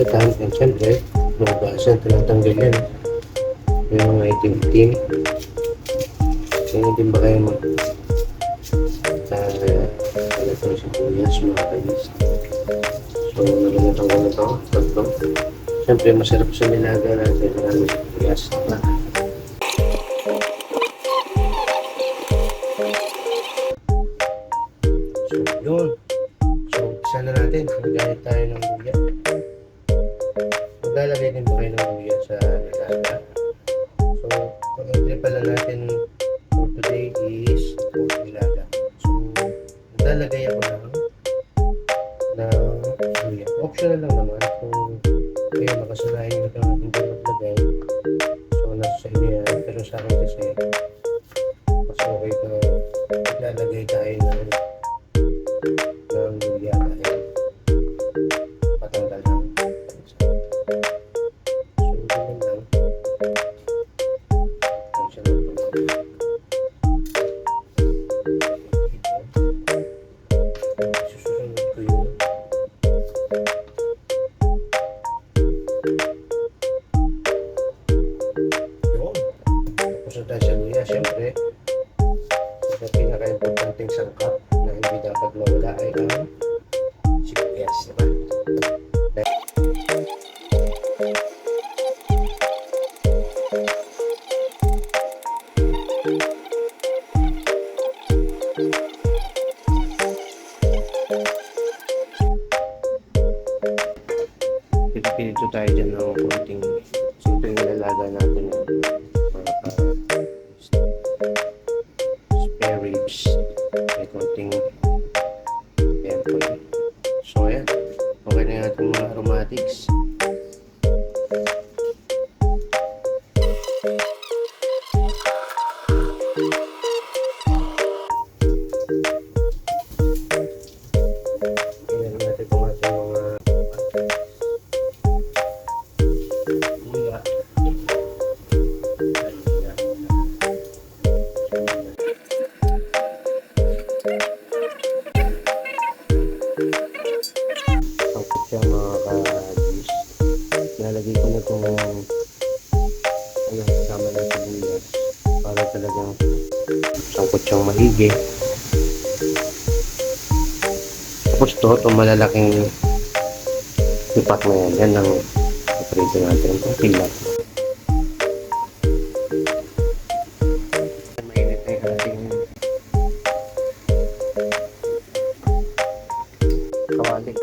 balatan, and syempre, mababasan, tinatanggal yan. Yung mga itim-itim. Kaya din ba kayo balatan ng sibuyas, mga kainis. So, nalagatan ko na ito, tatlo. Syempre, masarap sa nilaga natin ng sibuyas. So, yun. So, umpisa na natin. Magayat tayo ng luya. Maglalagay din ba kayo ng luya sa nilaga? So, ang entry pala natin for today is pork nilaga. So, maglalagay ako ng luya. Optional lang naman. So, kaya makasanayin nyo lang hindi maglagay. So, nasa sa inyo yan. Pero sa akin kasi, mas okay na maglalagay tayo ng luya dahil patanggal ng kansa. So, ganyan lang. Ang siya lang po. Susunod ko yun. Yun. Tapos na tayo sa luya. Siyempre, sa pinaka-importanting sangkap na hindi dapat mawala ay ang sibuyas, diba? Pinipinito tayo dyan ng konting simpleng nilalaga natin ng mga spare ribs. May konting tempoy. So, ayan. Okay na yung ating mga aromatics. Ayan natin kung ating mga luya. Ang siya mga ka-juice. Nalagay ko na itong kasama ng sibuyas para talagang sangkot siyang maigi. Tapos itong malalaking ipak na yan. Yan ang prito natin. Itong pilat. Mainit na yung ating kawali.